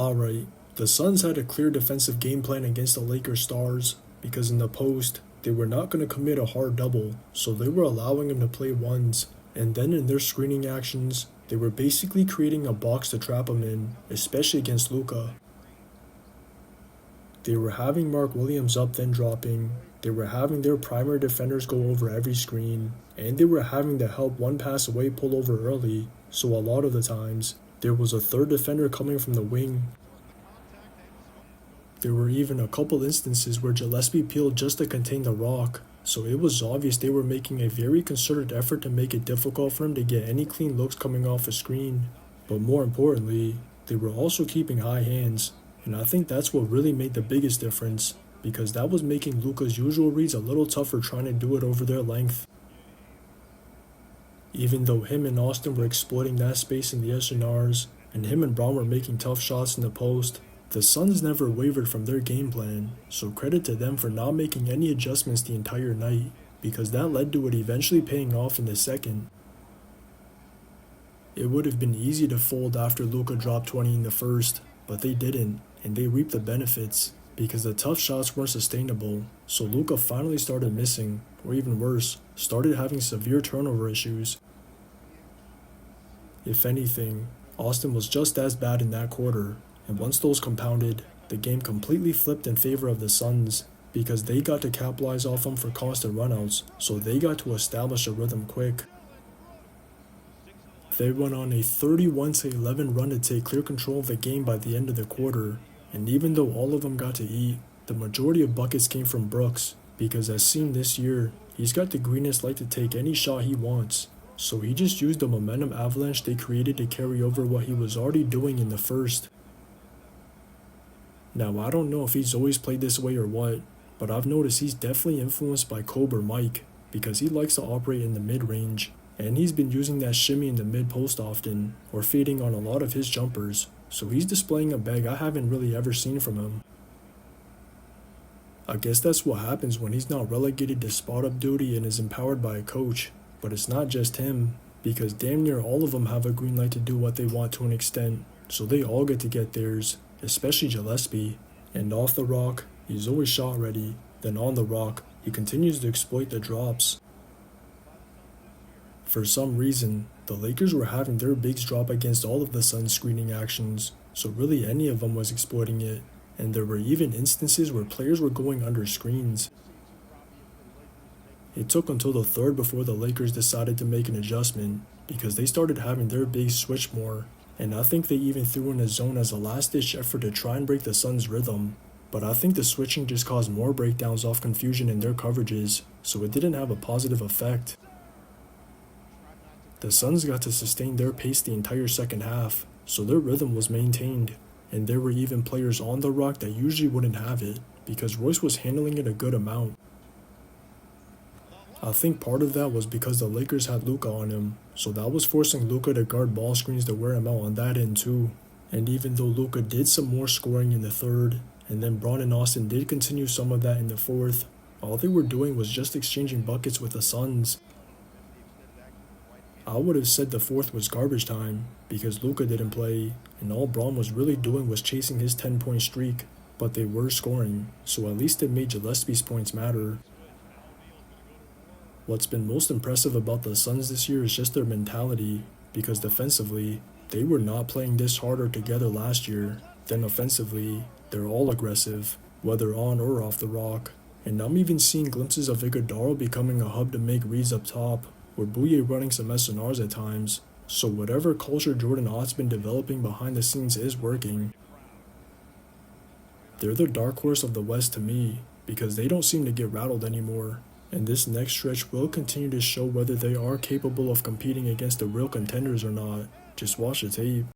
Alright, the Suns had a clear defensive game plan against the Lakers stars because in the post, they were not going to commit a hard double, so they were allowing him to play ones, and then in their screening actions, they were basically creating a box to trap him in, especially against Luka. They were having Mark Williams up then dropping, they were having their primary defenders go over every screen, and they were having the help one pass away pull over early, so a lot of the times, there was a third defender coming from the wing. There were even a couple instances where Gillespie peeled just to contain the rock, so it was obvious they were making a very concerted effort to make it difficult for him to get any clean looks coming off a screen. But more importantly, they were also keeping high hands, and I think that's what really made the biggest difference, because that was making Luka's usual reads a little tougher trying to do it over their length. Even though him and Austin were exploiting that space in the SNRs, and him and Braun were making tough shots in the post, the Suns never wavered from their game plan, so credit to them for not making any adjustments the entire night, because that led to it eventually paying off in the second. It would have been easy to fold after Luka dropped 20 in the first, but they didn't, and they reaped the benefits, because the tough shots weren't sustainable, so Luka finally started missing, or even worse, started having severe turnover issues. If anything, Austin was just as bad in that quarter, and once those compounded, the game completely flipped in favor of the Suns, because they got to capitalize off them for constant runouts, so they got to establish a rhythm quick. They went on a 31-11 run to take clear control of the game by the end of the quarter, and even though all of them got to eat, the majority of buckets came from Brooks, because as seen this year, he's got the greenness like to take any shot he wants, so he just used the momentum avalanche they created to carry over what he was already doing in the first. Now I don't know if he's always played this way or what, but I've noticed he's definitely influenced by Kobe or Mike, because he likes to operate in the mid-range, and he's been using that shimmy in the mid-post often, or fading on a lot of his jumpers, so he's displaying a bag I haven't really ever seen from him. I guess that's what happens when he's not relegated to spot-up duty and is empowered by a coach, but it's not just him, because damn near all of them have a green light to do what they want to an extent, so they all get to get theirs, especially Gillespie, and off the rock, he's always shot ready, then on the rock, he continues to exploit the drops. For some reason, the Lakers were having their bigs drop against all of the Suns' screening actions, so really any of them was exploiting it, and there were even instances where players were going under screens. It took until the third before the Lakers decided to make an adjustment, because they started having their bigs switch more, and I think they even threw in a zone as a last-ditch effort to try and break the Suns' rhythm, but I think the switching just caused more breakdowns off confusion in their coverages, so it didn't have a positive effect. The Suns got to sustain their pace the entire second half, so their rhythm was maintained, and there were even players on the rock that usually wouldn't have it, because Royce was handling it a good amount. I think part of that was because the Lakers had Luka on him, so that was forcing Luka to guard ball screens to wear him out on that end too. And even though Luka did some more scoring in the third, and then Braun and Austin did continue some of that in the fourth, all they were doing was just exchanging buckets with the Suns. I would have said the fourth was garbage time, because Luka didn't play, and all Braun was really doing was chasing his 10-point streak, but they were scoring, so at least it made Gillespie's points matter. What's been most impressive about the Suns this year is just their mentality, because defensively, they were not playing this harder together last year. Then offensively, they're all aggressive, whether on or off the rock, and I'm even seeing glimpses of Iguodala becoming a hub to make reads up top, or Bouye running some SNRs at times, so whatever culture Jordan Ott's been developing behind the scenes is working. They're the dark horse of the West to me, because they don't seem to get rattled anymore, and this next stretch will continue to show whether they are capable of competing against the real contenders or not. Just watch the tape.